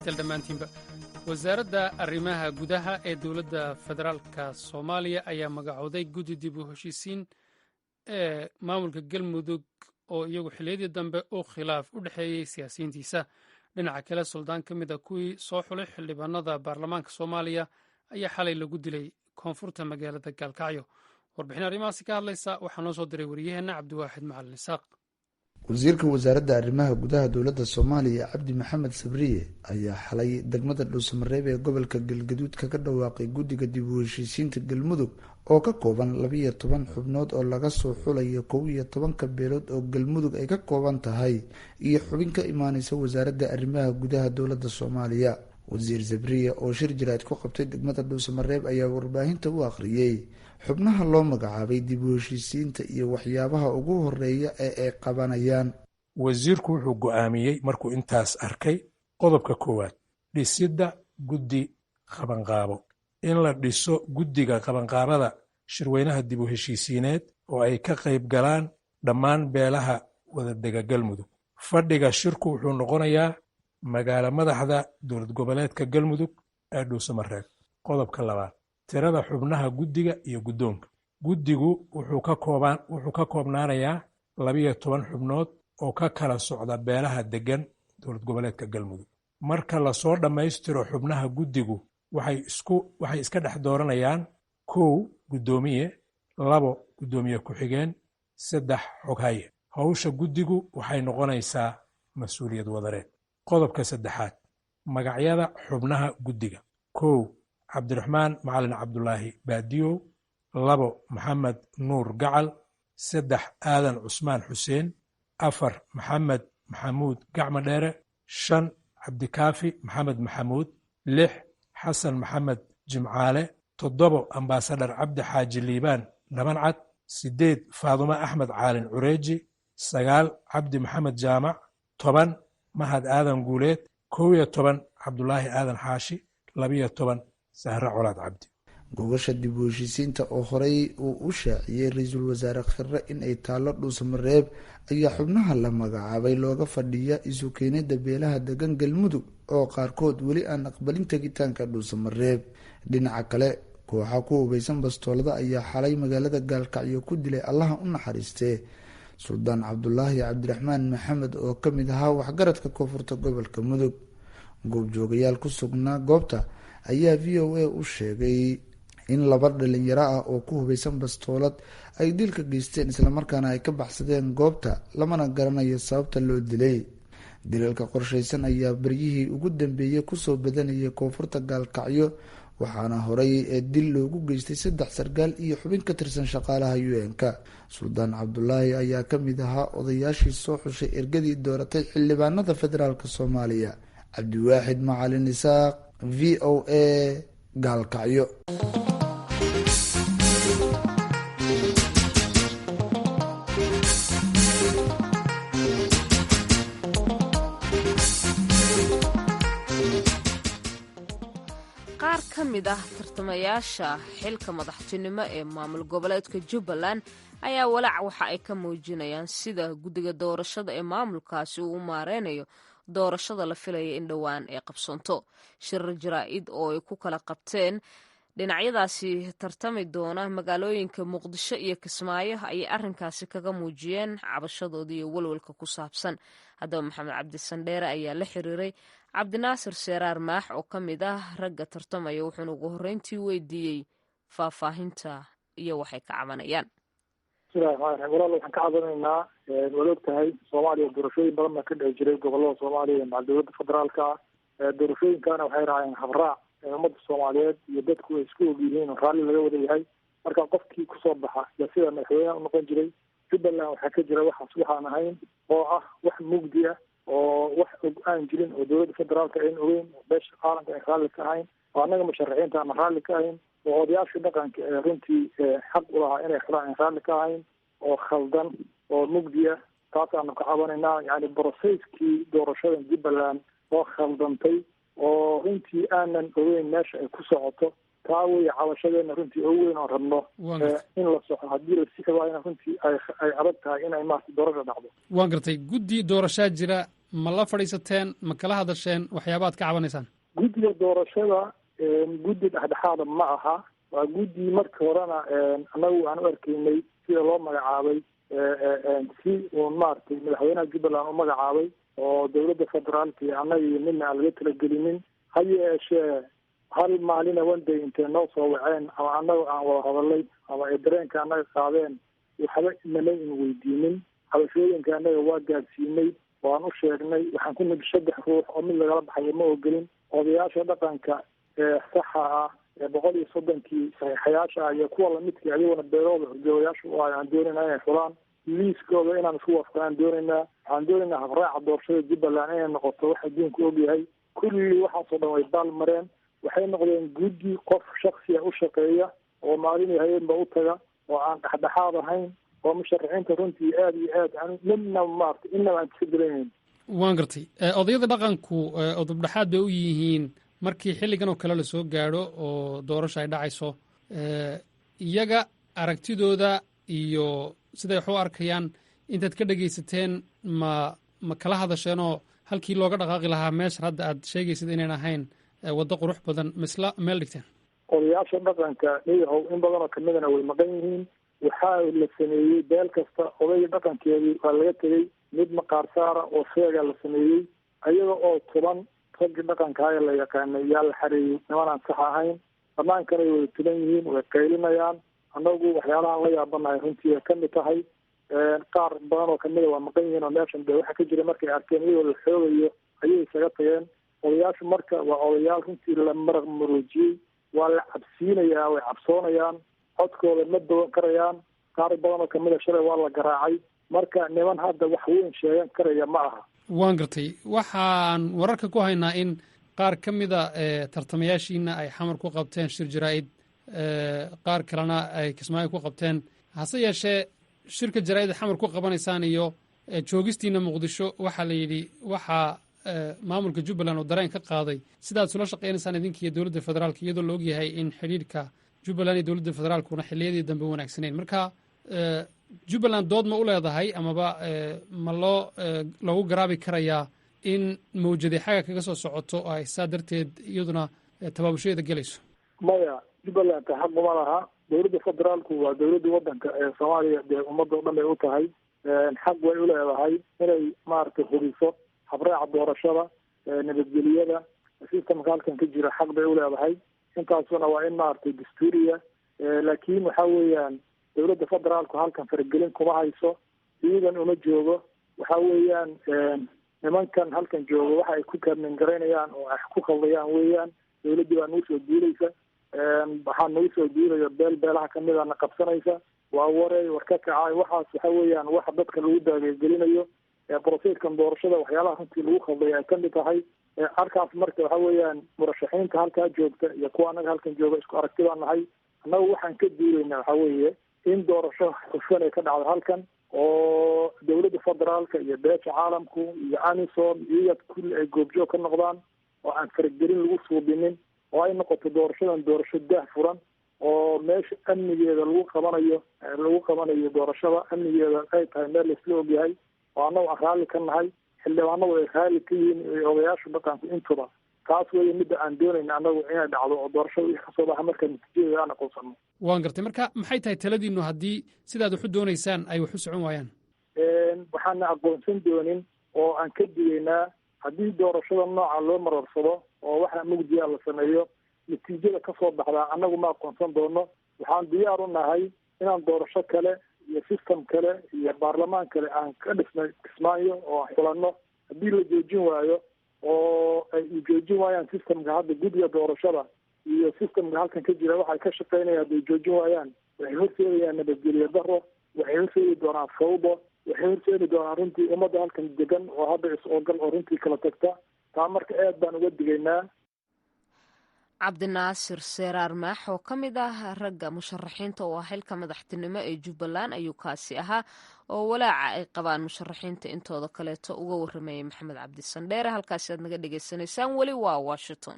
dhegaystayaal dhammaantiinba wasaaradda arrimaha gudaha ee dowladda federaalka soomaaliya ayaa magacooday guddi dib u heshiisiin ee maamulka galmudug oo iyagu xilliyadii dambe uu khilaaf u dhexeeyey siyaasiyiintiisa. dhinaca kale suldaan ka mid a kuwii soo xulay xildhibaanada baarlamaanka soomaaliya ayaa xalay lagu dilay koonfurta magaalada gaalkacyo. warbixin arrimahaasi ka hadlaysa waxaa noo soo diray wariyaheenna cabdiwaaxid macalin isaaq. wasiirka wasaaradda arrimaha gudaha dowladda soomaaliya cabdi maxamed sabriye ayaa xalay degmada dhuusamareeb ee gobolka galgaduud kaga dhawaaqay guddiga dib u heshiisiinta galmudug oo ka kooban 12 xubnood oo laga soo xulayo 11 beelood oo galmudug ay ka kooban tahay iyo xubin ka imaaneysa wasaaradda arrimaha gudaha dowladda soomaaliya. wasiir sabriye oo shir jiraad ku qabtay degmada dhuusamareeb ayaa warbaahinta u akhriyey xubnaha loo magacaabay dib u heshiisiinta iyo waxyaabaha ugu horeeya ee ay qabanayaan. wasiirku wuxuu go'aamiyey markuu intaas arkay qodobka koowaad dhisidda guddi qabanqaabo, in la dhiso guddiga qabanqaabada shirweynaha dib u heshiisiineed oo ay ka qayb galaan dhammaan beelaha wadadega galmudug. fadhiga shirku wuxuu noqonayaa magaalo madaxda dowlad goboleedka galmudug ee dhuusamareeb. qodobka labaad tirada xubnaha guddiga iyo guddoonka. guddigu wuxuu ka koobnaanayaa 12 xubnood oo ka kala socda beelaha deggan dowlad goboleedka galmudug. marka lasoo dhammaystiro xubnaha guddigu waxay iska dhex dooranayaan 1 guddoomiye, 2 guddoomiye ku-xigeen, 3 xoghaye. hawsha guddigu waxay noqonaysaa mas-uuliyad wadareed. qodobka saddexaad magacyada xubnaha guddiga. 1 cabdiraxmaan macalin cabdulaahi baadiyow, 2 maxamed nuur gacal, 3 aadan cusmaan xuseen, 4 maxamed maxamuud gacmo dheere, 5 cabdikaafi maxamed maxamuud, 6 xasan maxamed jimcaale, 7 ambaasadhar cabdi xaaji liibaan dhabancad, 8 faadumo axmed caalin cureeji, 9 cabdi maxamed jaamac, 10 mahad aadan guuleed, 11 cabdulaahi aadan xaashi, 12 sahre colaad cabdi. gogasha dib u heshiisiinta oo horey uu u shaaciyey ra-iisul wasaare khirre in ay taallo dhuusamareeb ayaa xubnaha la magacaabay looga fadhiya isu keenida beelaha degan galmudug oo qaarkood weli aan aqbalin tegitaanka dhuusamareeb. dhinaca kale kooxa ku hubeysan bastoolada ayaa xalay magaalada gaalkacyo ku dilay allaha u naxariistee suldaan cabdulaahi cabdiraxmaan maxamed oo ka mid ahaa waxgaradka koonfurta gobolka mudug. goobjoogayaal ku sugnaa goobta ayaa v o a u sheegay in 2 dhalinyaro ah oo ku hubeysan bastoolad ay dilka geysteen islamarkaana ay ka baxsadeen goobta, lamana garanayo sababta loo dilay. dilalka qorshaysan ayaa baryihii ugu dambeeyey kusoo badanayay koonfurta gaalkacyo, waxaana horey ee dil loogu geystay 3 sargaal iyo xubin ka tirsan shaqaalaha UN-ka. suldaan cabdulaahi ayaa ka mid ahaa odayaashii soo xushay ergadii dooratay xildhibaanada federaalk soomaaliya. cabdiwaaxid macalin isaaq, v o a, gaalkacyo. qaar ka mid ah tartamayaasha xilka madaxtinimo ee maamul goboleedka jubbaland ayaa walaac waxa ay ka muujinayaan sida guddiga doorashada ee maamulkaasi uu u maareynayo doorashada la filaya in dhowaan ay qabsoonto. shirar jaraa-id oo ay ku kala qabteen dhinacyadaasi tartami doona magaalooyinka muqdisho iyo kismaayo ayay arrinkaasi kaga muujiyeen cabashadooda iyo walwalka ku saabsan. haddaba maxamed cabdi sandheere ayaa la xiriiray cabdinaasir seeraar maax oo ka mid ah ragga tartamaya, wuxuuna ugu horreyntii weydiiyey faahfaahinta iyo waxay ka cabanayaan. walaal waxaan ka cabanaynaa waad og tahay soomaaliya doorashooyin badan baa ka dhici jiray gobolada soomaaliya macal dowladda federaalka ah. doorashooyinkaana waxay raaceen habraac ummadda soomaaliyeed iyo dadku ay isku og yihiin oo raalli laga wada yahay. marka qofkii kusoo baxa yaa sida madaxweyneha u noqon jiray. jubbaland waxaa ka jira waxaas waxaan ahayn oo ah wax mugdi ah oo wax og aan jirin oo dowladda federaalka ayn ogeyn, oo beesha caalamka ay raalli ka ahayn, oo annaga musharaxiinta aan raalli ka ahayn, oo odayaashii dhaqanka ee runtii xaq u lahaa inay xiraan aan raalli ka ahayn, oo khaldan oo mugdi ah. taasaanu ka cabanaynaa. yani broseskii doorashada jubbaland oo khaldantay oo runtii aanan ogeyn meesha ay ku socoto. taa weeye cabashadeena runtii ugu weyn oo rabno in la soxo. haddii la sixi waayna runtii ay adag tahay inay maarata doorasha dhacdo. waan gartay. guddi doorashaa jira ma la fadhiisateen ma kala hadasheen waxyaabaad ka cabanaysaan? guddiga doorashada guddi dhexdhexaada ma aha, waa guddi markii horena annagu aan u arkaynay sida loo magacaabay si uun maaragtay madaxweynaha jubbaland u magacaabay oo dowladda federaalka iyo annaga iyo midna aan laga talagelinin. ha yeeshee hal maalina wanday intay noo soo waceen ama annaga aan wada hadalay ama ay dareenka annaga qaadeen waxba inama in weydiinin. habashooyinka annaga waa gaadsiinay, waan u sheegnay. waxaan ku nidhi 3 ruux oo mid lagala baxayo ma ogelin. odayaasha dhaqanka saxa ah 130kii saxiixayaasha ah iyo kuwa lamidkii ayaguna beelooda horjoogayaasha u ah aan doonayna inay fulaan liiskooda inaan isku waafaqaan doonaynaa. waxaan doonaynaa habraaca doorashada jubbaland inay noqoto wax adduunku ogyahay. kulli waxaasoo dhan way baal mareen. waxay noqdeen guddi qof shaksiya u shaqeeya oo maalin iyo habeenba u taga oo aan dhexdhexaad ahayn oo musharaxiinta runtii aada iyo aad midna maarata inaba aan iska dilaynayn. waan gartay. odayada dhaqanku odobdhexaad bay u yihiin markii xilligan oo kale lasoo gaadho oo doorasho ay dhacayso. iyaga aragtidooda iyo siday wax u arkayaan intaad ka dhegaysateen ma kala hadasheenoo halkii looga dhaqaaqi lahaa meesha hadda aad sheegaysid inayn ahayn waddo qurux badan misla meel dhigteen? odayaasha dhaqanka niyahow in badanoo kamidana way maqan yihiin. waxaa la sameeyey beel kasta odayga dhaqankeedii waa laga tegey. mid maqaar saara oo sheega la sameeyey ayaga oo 10 raggii dhaqankaaya la yaqaanay yaa la xareeyey nimanaan sax ahayn. bannaankana way tulan yihiin, way qaylinayaan. annagu waxyaalahaan la yaabanahay runtii ay kamid tahay. qaar badan oo kamida waa maqan yihiin oo meeshan de waxa ka jira markay arkeen iyagoo la xoogayo ayay isaga tageen. odayaashu marka waa odayaal runtii la maraq maroojiyey. waa la cabsiinayaa, way cabsoonayaan, codkooda ma dawan karayaan. qaar badan oo kamida shalay waa la garaacay. marka niman hadda wax weyn sheegan karaya ma aha. waan gartay. waxaan wararka ku haynaa in qaar ka mida tartamayaashiina ay xamar ku qabteen shir jaraa'id, qaar kalena ay kismaayo ku qabteen. hase yeeshee shirka jaraa'id xamar ku qabanaysaan iyo joogistiina muqdisho waxaa la yidhi waxaa maamulka jubbaland oo dareen ka qaaday sidaad isula shaqaynaysaan idinka iyo dowladda federaalka iyadoo la ogyahay in xidhiidhka jubbaland iyo dowladda federaalkuna xilliyadii dambe wanaagsanayn. marka jubbaland dood ma u leedahay amaba ma loogu garaabi karayaa in mawjadi xagga kaga soo socoto oo ay saa darteed iyaduna tabaabushadeeda gelayso? maya, jubbaland xaq uma laha. dowladda federaalku waa dowladda wadanka ee soomaaliya dee ummadda o dhan bay u tahay. xaq way u leedahay inay maaragtay hubiso habraaca doorashada, nabadgeliyada, systemka halkan ka jira xaq bay u leedahay. intaasuna waa in maaragtay dastuuriya. laakiin waxa weeyaan dowladda federaalku halkan faragelin kuma hayso, ciidan uma joogo. waxa weeyaan nimankan halkan joogo waxa ay ku kaadmin garaynayaan oo ay ku khaldayaan weeyaan. dowladdii baa nagu soo duulaysa. waxaa nagu soo duulaya beelaha kamida na qabsanaysa. waa warey war ka kacay. waxaas waxa weeyaan waxa dadka lagu daagegelinayo. broseskan doorashada waxyaalaha runtii lagu khaldaya ay kamid tahay. arkaas marka waxa weeyaan murashaxiinta halkaa joogta iyo kuwa anaga halkan jooga isku aragti baan nahay. annagu waxaan ka duulayna waxa weeye in doorasho hufan ay ka dhacdo halkan oo dowladda federaalka iyo beesha caalamku iyo amisom iyad kulli ay goobjoog ka noqdaan oo aan faragelin lagu suubinin oo ay noqoto doorashadan doorasho daah furan oo meesha amnigeeda lagu qabanayo doorashada amnigeeda ay tahay meel laisla ogyahay oo annagu aan raalli ka nahay. xildhibaanadu ay raalli ka yihiin odayaasha dhaqanku intuba. taas weeye midda aan doonayna annagu inay dhacdo oo doorashada wixii kasoo baxa marka natiijadeeda aan aqoonsano. waan gartay. marka maxay tahay taladiinu haddii sidaad wax u doonaysaan ay wax u socon waayaan? waxaana aqoonsan doonin oo aan ka digaynaa haddii doorashada nooca loo mararsado oo waxa mugdiya la sameeyo natiijada kasoo baxdaa annagu ma aqoonsan doono. waxaan diyaar u nahay inaan doorasho kale iyo system kale iyo baarlamaan kale aan ka dhisnay kismaayo oo aan xulanno. haddii la joojin waayo oo ay joojin waayaan systemka hadda guddiga doorashada iyo systemka halkan ka jira waxay ka shaqeynayaan hadday joojin waayaan waxay horseedayaan nabadgelyo daro, waxay horseedi doonaan fawdo, waxay horseedi doonaan runtii ummadda halkan degan oo hadda is-ogal oo runtii kala tagta. taa marka aad baan uga digaynaa. cabdinaasir seeraar maax oo ka mid ah ragga musharaxiinta oo ah xilka madaxtinimo ee jubbaland ayuu kaasi ahaa oo walaaca ay qabaan musharaxiinta intooda kaleeto uga waramayay maxamed cabdi sandheere. halkaasi aad naga dhagaysanaysaan weli waa washington.